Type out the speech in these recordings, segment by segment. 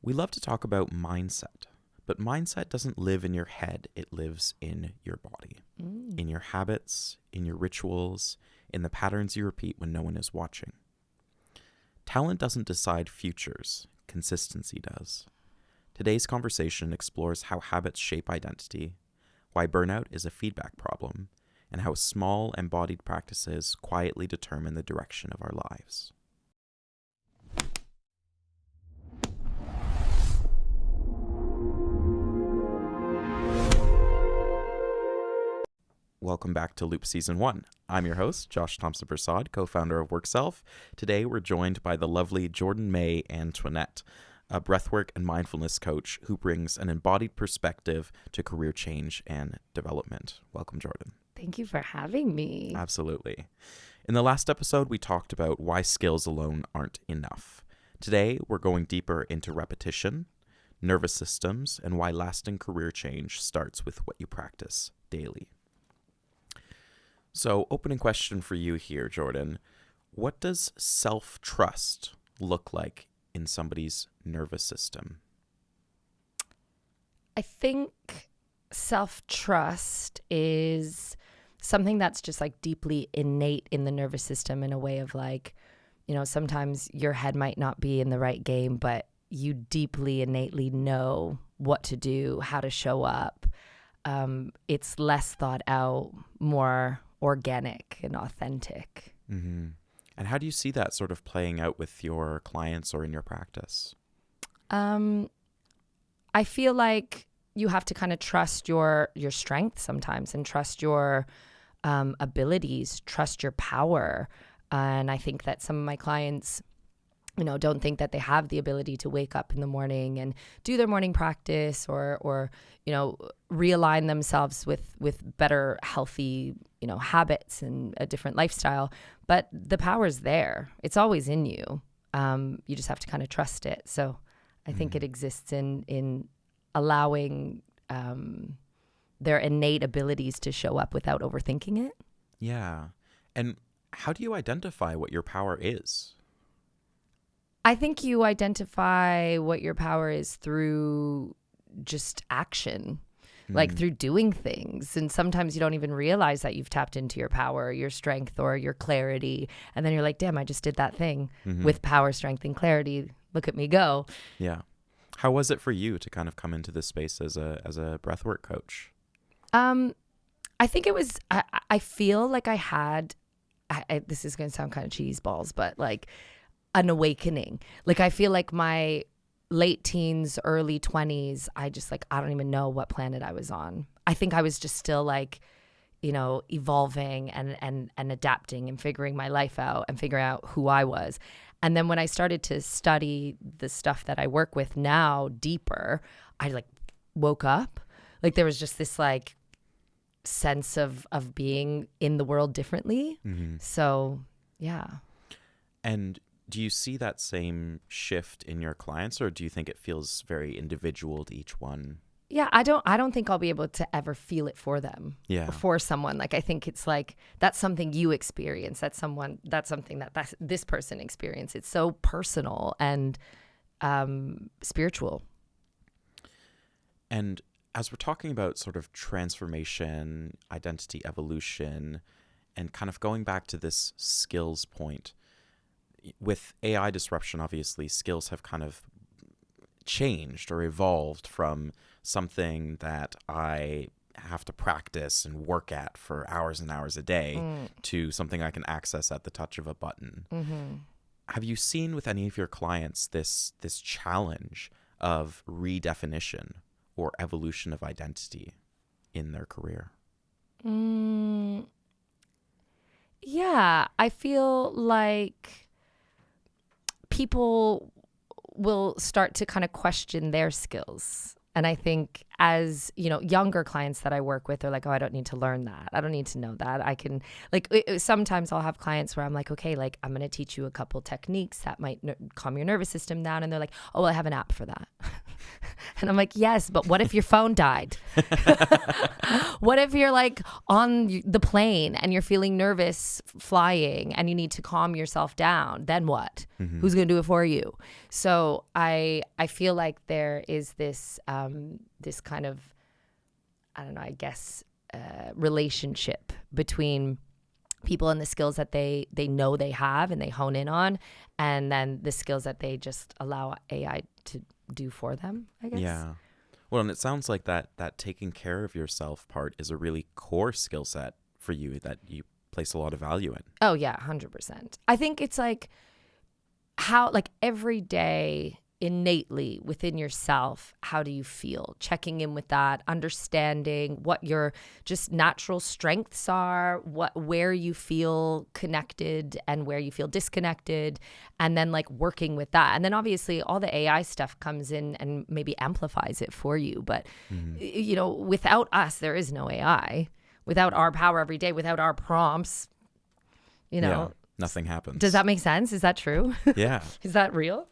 We love to talk about mindset, but mindset doesn't live in your head. It lives in your body, in your habits, in your rituals, in the patterns you repeat when no one is watching. Talent doesn't decide futures. Consistency does. Today's conversation explores how habits shape identity, why burnout is a feedback problem, and how small embodied practices quietly determine the direction of our lives. Welcome back to Loop Season 1. I'm your host, Josh Thompson-Prasad, co-founder of WorkSelf. Today, we're joined by the lovely Jordan May Antoinette, a breathwork and mindfulness coach who brings an embodied perspective to career change and development. Welcome, Jordan. Thank you for having me. Absolutely. In the last episode, we talked about why skills alone aren't enough. Today, we're going deeper into repetition, nervous systems, and why lasting career change starts with what you practice daily. So, opening question for you here, Jordan. What does self-trust look like in somebody's nervous system? I think self-trust is something that's just like deeply innate in the nervous system, in a way of like, sometimes your head might not be in the right game, but you deeply innately know what to do, how to show up. It's less thought out, more organic and authentic. Mm-hmm. And how do you see that sort of playing out with your clients or in your practice? I feel like you have to kind of trust your strength sometimes, and trust your abilities, trust your power. And I think that some of my clients, don't think that they have the ability to wake up in the morning and do their morning practice or realign themselves with better, healthy, habits and a different lifestyle. But the power's there. It's always in you. You just have to kind of trust it. So I think it exists in allowing their innate abilities to show up without overthinking it. Yeah. And how do you identify what your power is? I think you identify what your power is through just action, like through doing things. And sometimes you don't even realize that you've tapped into your power, your strength, or your clarity. And then you're like, damn, I just did that thing with power, strength, and clarity. Look at me go. Yeah. How was it for you to kind of come into this space as a breathwork coach? I think it was, I feel like I had, this is going to sound kind of cheese balls, but like an awakening. Like I feel like my late teens, early 20s, I don't even know what planet I was on. I think I was just still like, evolving and adapting and figuring my life out and figuring out who I was. And then when I started to study the stuff that I work with now deeper, I like woke up. Like there was just this like sense of being in the world differently. So yeah. And do you see that same shift in your clients, or do you think it feels very individual to each one? Yeah, I don't think I'll be able to ever feel it for them. Yeah. Or for someone. Like I think it's like that's something you experience. That's something that this person experienced. It's so personal and spiritual. And as we're talking about sort of transformation, identity evolution, and kind of going back to this skills point, with AI disruption, obviously, skills have kind of changed or evolved from something that I have to practice and work at for hours and hours a day to something I can access at the touch of a button. Have you seen with any of your clients this challenge of redefinition or evolution of identity in their career? Yeah, I feel like people will start to kind of question their skills. And I think as you know, younger clients that I work with are like, oh, I don't need to learn that. I don't need to know that. I can like, sometimes I'll have clients where I'm like, okay, like I'm going to teach you a couple techniques that might calm your nervous system down. And they're like, oh, well, I have an app for that. And I'm like, yes, but what if your phone died? What if you're like on the plane and you're feeling nervous flying and you need to calm yourself down? Then what? Who's going to do it for you? So I feel like there is this this kind of, I don't know, I guess, relationship between people and the skills that they know they have and they hone in on, and then the skills that they just allow AI to do for them, I guess. Yeah. Well, and it sounds like that taking care of yourself part is a really core skill set for you that you place a lot of value in. Oh yeah, 100%. I think it's like how, like every day innately within yourself, how do you feel? Checking in with that, understanding what your just natural strengths are, where you feel connected and where you feel disconnected, and then like working with that. And then obviously all the AI stuff comes in and maybe amplifies it for you. But you know, without us, there is no AI. Without our power every day, without our prompts, you know, Yeah, nothing happens. Does that make sense? Is that true? Yeah. Is that real?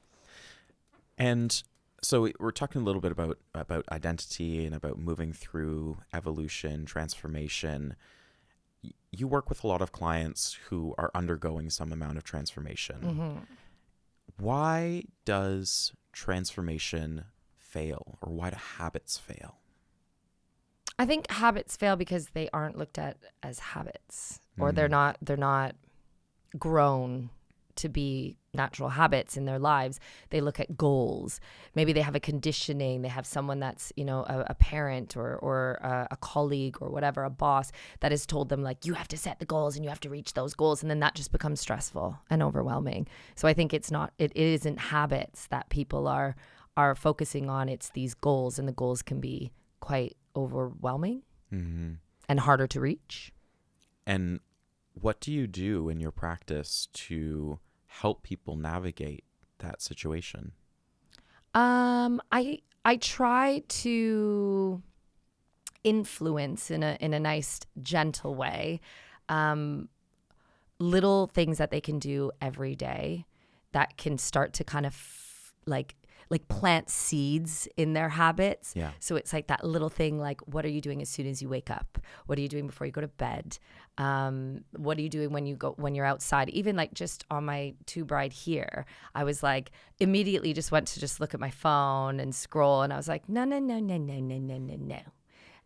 And so we're talking a little bit about identity and about moving through evolution, transformation. You work with a lot of clients who are undergoing some amount of transformation. Why does transformation fail, or why do habits fail? I think habits fail because they aren't looked at as habits, or they're not grown to be natural habits in their lives. They look at goals. Maybe they have a conditioning. They have someone that's, you know, a parent or a colleague or whatever, a boss that has told them like, you have to set the goals and you have to reach those goals. And then that just becomes stressful and overwhelming. So I think it isn't habits that people are focusing on. It's these goals, and the goals can be quite overwhelming and harder to reach. And what do you do in your practice to help people navigate that situation? I try to influence in a nice, gentle way, little things that they can do every day that can start to kind of like plant seeds in their habits. Yeah. So it's like that little thing, like, what are you doing as soon as you wake up? What are you doing before you go to bed? What are you doing when you're outside? Even like just on my tube ride here, I was like immediately just went to just look at my phone and scroll, and I was like, no.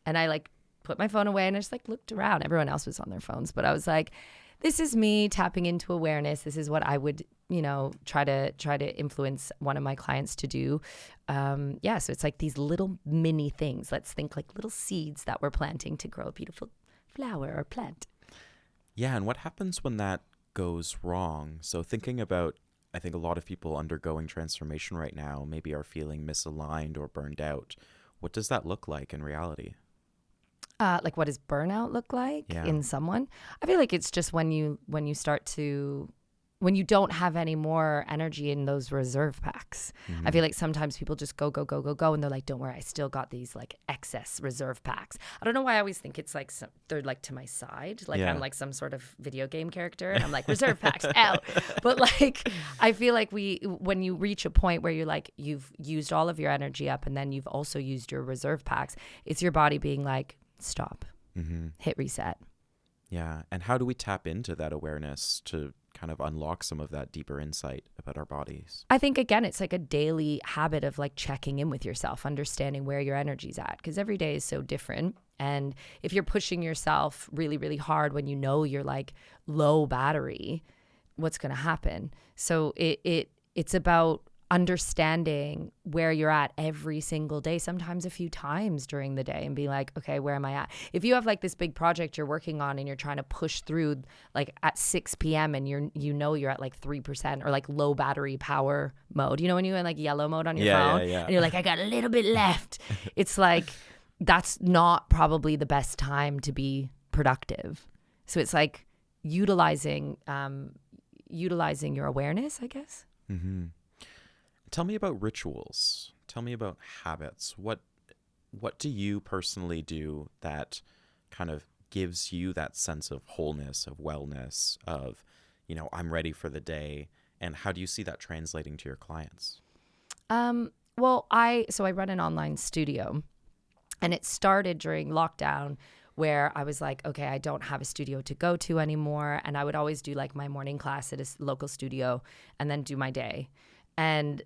And I like put my phone away and I just like looked around. Everyone else was on their phones, but I was like, this is me tapping into awareness. This is what I would, you know, try to influence one of my clients to do. So it's like these little mini things. Let's think like little seeds that we're planting to grow a beautiful flower or plant. Yeah, and what happens when that goes wrong? So thinking about, I think a lot of people undergoing transformation right now maybe are feeling misaligned or burned out. What does that look like in reality? Like what does burnout look like in someone? I feel like it's just when you don't have any more energy in those reserve packs. I feel like sometimes people just go, and they're like, don't worry, I still got these like excess reserve packs. I don't know why I always think it's like they're like to my side. Like I'm like some sort of video game character and I'm like, reserve packs out. But like, I feel like when you reach a point where you're like, you've used all of your energy up and then you've also used your reserve packs, it's your body being like, stop, hit reset. Yeah. And how do we tap into that awareness to kind of unlock some of that deeper insight about our bodies? I think, again, it's like a daily habit of like checking in with yourself, understanding where your energy's at, because every day is so different. And if you're pushing yourself really, really hard when you know you're like low battery, what's going to happen? So it's about understanding where you're at every single day, sometimes a few times during the day, and be like, okay, where am I at? If you have like this big project you're working on and you're trying to push through like at 6 p.m. and you're at like 3% or like low battery power mode, you know, when you're in like yellow mode on your phone and you're like, I got a little bit left. It's like, that's not probably the best time to be productive. So it's like utilizing your awareness, I guess. Tell me about rituals. Tell me about habits. What what do you personally do that kind of gives you that sense of wholeness, of wellness, of, I'm ready for the day? And how do you see that translating to your clients? Well, I run an online studio, and it started during lockdown where I was like, okay, I don't have a studio to go to anymore. And I would always do like my morning class at a local studio and then do my day. And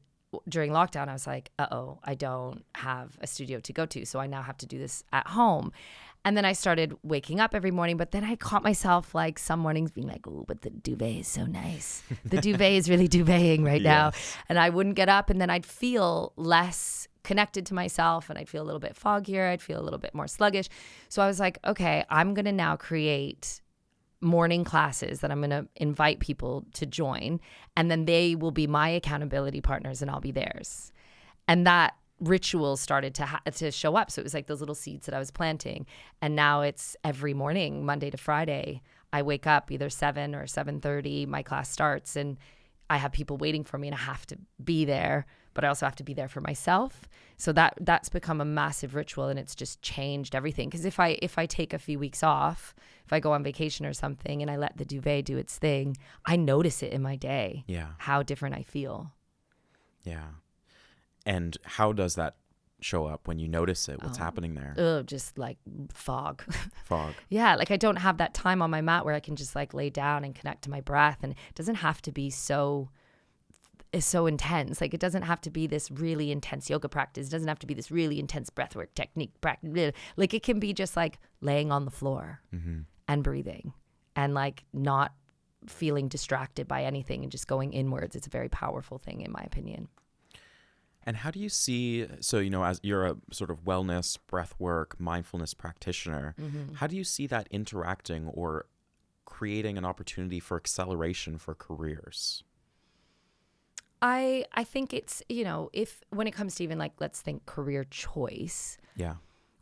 during lockdown, I was like, I don't have a studio to go to. So I now have to do this at home. And then I started waking up every morning, but then I caught myself like some mornings being like, oh, but the duvet is so nice. The duvet is really duveting right now. Yes. And I wouldn't get up, and then I'd feel less connected to myself, and I'd feel a little bit foggier. I'd feel a little bit more sluggish. So I was like, okay, I'm going to now create morning classes that I'm going to invite people to join, and then they will be my accountability partners and I'll be theirs. And that rituals started to show up. So it was like those little seeds that I was planting. And now it's every morning, Monday to Friday, I wake up either 7 or 7:30, my class starts, and I have people waiting for me, and I have to be there, but I also have to be there for myself. So that's become a massive ritual, and it's just changed everything. Because if I take a few weeks off, if I go on vacation or something and I let the duvet do its thing, I notice it in my day. Yeah. How different I feel. Yeah. And how does that show up when you notice it? What's happening there? Just like fog. Fog. Yeah, like I don't have that time on my mat where I can just like lay down and connect to my breath. And it doesn't have to be so intense. Like it doesn't have to be this really intense yoga practice. It doesn't have to be this really intense breathwork technique practice. Like it can be just like laying on the floor and breathing and like not feeling distracted by anything and just going inwards. It's a very powerful thing in my opinion. And how do you see, so, as you're a sort of wellness, breathwork, mindfulness practitioner, how do you see that interacting or creating an opportunity for acceleration for careers? I think it's, if when it comes to even like, let's think career choice. Yeah.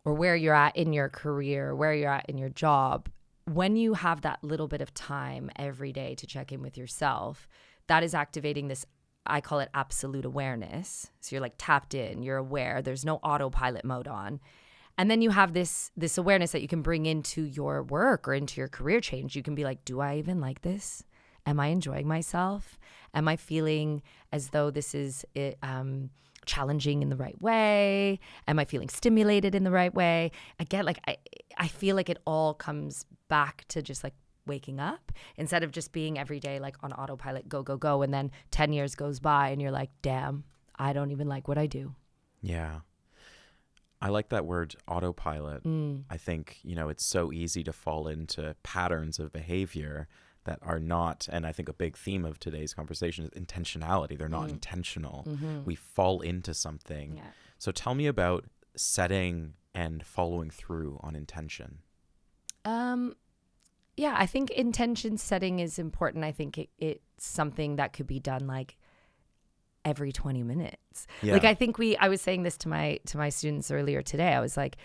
Or where you're at in your career, where you're at in your job, when you have that little bit of time every day to check in with yourself, that is activating this, I call it absolute awareness. So you're like tapped in, you're aware, there's no autopilot mode on. And then you have this awareness that you can bring into your work or into your career change. You can be like, do I even like this? Am I enjoying myself? Am I feeling as though this is challenging in the right way? Am I feeling stimulated in the right way? Again, like I feel like it all comes back to just like waking up instead of just being every day like on autopilot, go, go, go. And then 10 years goes by and you're like, damn, I don't even like what I do. Yeah. I like that word autopilot. I think, it's so easy to fall into patterns of behavior that are not, and I think a big theme of today's conversation is intentionality. They're not intentional. We fall into something. Yeah. So tell me about setting and following through on intention. Yeah, I think intention setting is important. I think it's something that could be done like every 20 minutes. Yeah. Like I think I was saying this to my students earlier today. I was like,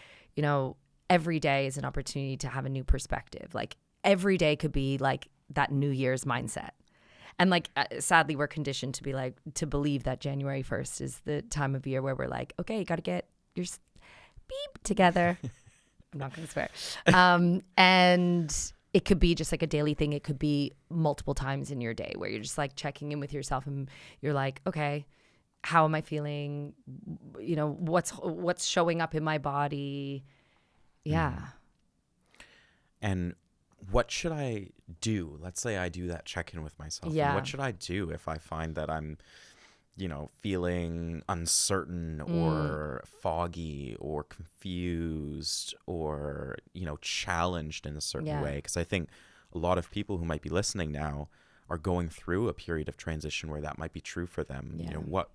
every day is an opportunity to have a new perspective. Like every day could be like that New Year's mindset. And like, sadly, we're conditioned to be like, to believe that January 1st is the time of year where we're like, okay, you got to get your beep together. I'm not going to swear. And it could be just like a daily thing. It could be multiple times in your day where you're just like checking in with yourself and you're like, okay, how am I feeling? What's showing up in my body? Yeah. And what should I do? Let's say I do that check-in with myself. Yeah. And what should I do if I find that I'm, feeling uncertain or foggy or confused or, challenged in a certain way? Because I think a lot of people who might be listening now are going through a period of transition where that might be true for them. Yeah. What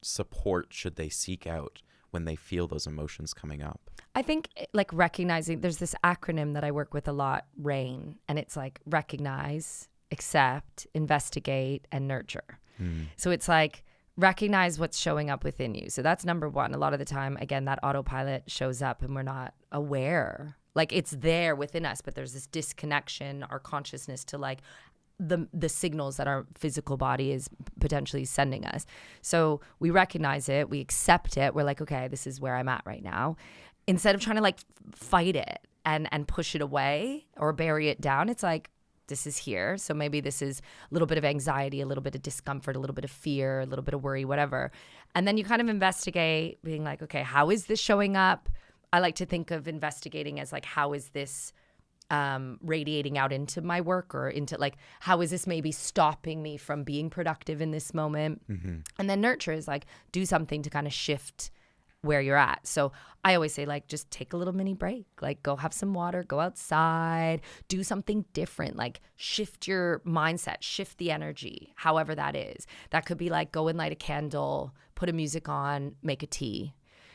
support should they seek out when they feel those emotions coming up? I think like recognizing, there's this acronym that I work with a lot, RAIN, and it's like recognize, accept, investigate, and nurture. So it's like recognize what's showing up within you. So that's number one. A lot of the time, again, that autopilot shows up and we're not aware. Like it's there within us, but there's this disconnection, our consciousness to like the signals that our physical body is potentially sending us. So we recognize it, we accept it. We're like, okay, this is where I'm at right now. Instead of trying to like fight it and push it away or bury it down, it's like, this is here. So maybe this is a little bit of anxiety, a little bit of discomfort, a little bit of fear, a little bit of worry, whatever. And then you kind of investigate, being like, okay, how is this showing up? I like to think of investigating as like, how is this radiating out into my work, or into like, how is this maybe stopping me from being productive in this moment? Mm-hmm. And then nurture is like, do something to kind of shift where you're at. So I always say, like, just take a little mini break, like go have some water, go outside, do something different, like shift your mindset, shift the energy, however that is. That could be like, go and light a candle, put a music on, make a tea.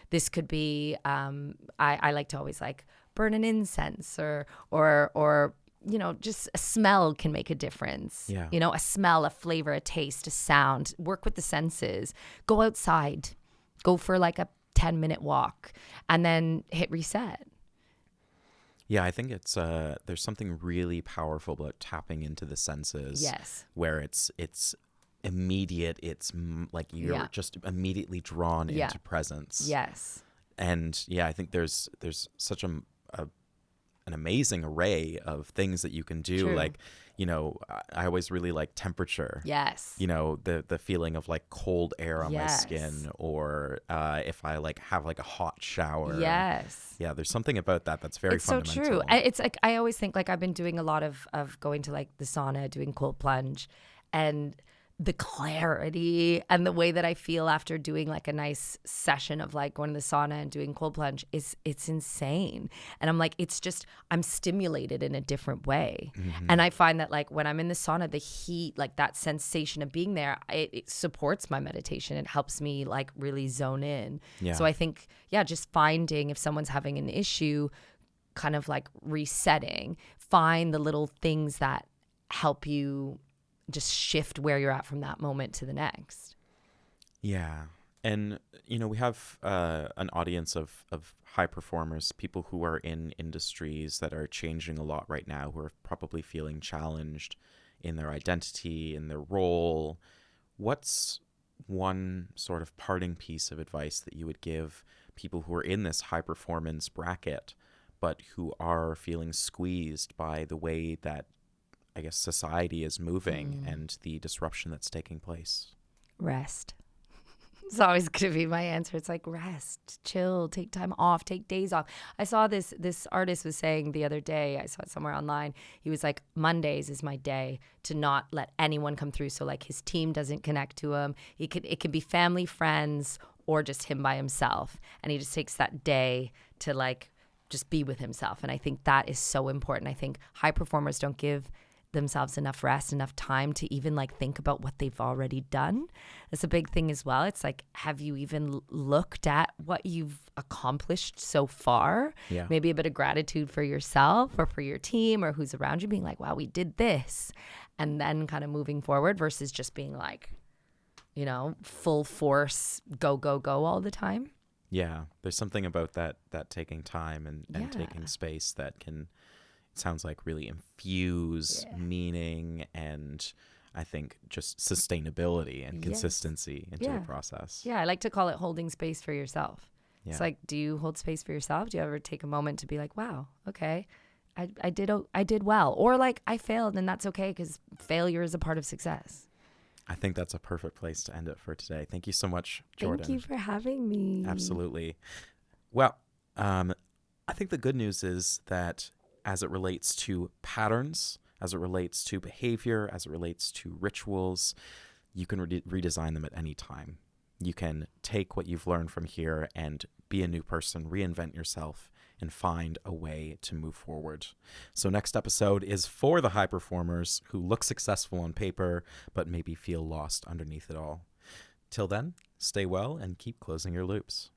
This could be, I like to always like burn an incense, or you know, just a smell can make a difference. Yeah. You know, a smell, a flavor, a taste, a sound. Work with the senses. Go outside. Go for like a 10-minute walk, and then hit reset. Yeah, I think it's there's something really powerful about tapping into the senses. Yes. Where it's immediate. It's like you're just immediately drawn into presence. Yes. And yeah, I think there's such an amazing array of things that you can do. True. Like, you know, I always really like temperature. Yes. You know, the feeling of like cold air on my Yes. skin, or if I like have like a hot shower. Yes. Yeah, there's something about that that's very It's so fundamental. true. It's like, I always think like, I've been doing a lot of going to like the sauna, doing cold plunge, and the clarity and the way that I feel after doing like a nice session of like going to the sauna and doing cold plunge it's insane. And I'm like, it's just, I'm stimulated in a different way. Mm-hmm. And I find that like when I'm in the sauna, the heat, like that sensation of being there, it supports my meditation. It helps me like really zone in. Yeah. So I think, just finding, if someone's having an issue, kind of like resetting, find the little things that help you just shift where you're at from that moment to the next. Yeah. And, you know, we have an audience of high performers, people who are in industries that are changing a lot right now, who are probably feeling challenged in their identity, in their role. What's one sort of parting piece of advice that you would give people who are in this high performance bracket, but who are feeling squeezed by the way that, I guess, society is moving and the disruption that's taking place? Rest. It's always going to be my answer. It's like, rest, chill, take time off, take days off. I saw this artist was saying the other day, I saw it somewhere online. He was like, Mondays is my day to not let anyone come through. So like his team doesn't connect to him. It could be family, friends, or just him by himself. And he just takes that day to like just be with himself. And I think that is so important. I think high performers don't give themselves enough rest, enough time to even like think about what they've already done. That's a big thing as well. It's like, have you even looked at what you've accomplished so far? Yeah. Maybe a bit of gratitude for yourself or for your team or who's around you, being like, wow, we did this. And then kind of moving forward versus just being like, you know, full force, go, go, go all the time. Yeah. There's something about that taking time and taking space that can, sounds like, really infuse meaning and I think just sustainability and consistency into the process. Yeah, I like to call it holding space for yourself. Yeah. It's like, do you hold space for yourself? Do you ever take a moment to be like, wow, okay, I did well, or like I failed and that's okay because failure is a part of success. I think that's a perfect place to end it for today. Thank you so much, Jordan. Thank you for having me. Absolutely. Well, I think the good news is that as it relates to patterns, as it relates to behavior, as it relates to rituals, you can redesign them at any time. You can take what you've learned from here and be a new person, reinvent yourself, and find a way to move forward. So next episode is for the high performers who look successful on paper, but maybe feel lost underneath it all. Till then, stay well and keep closing your loops.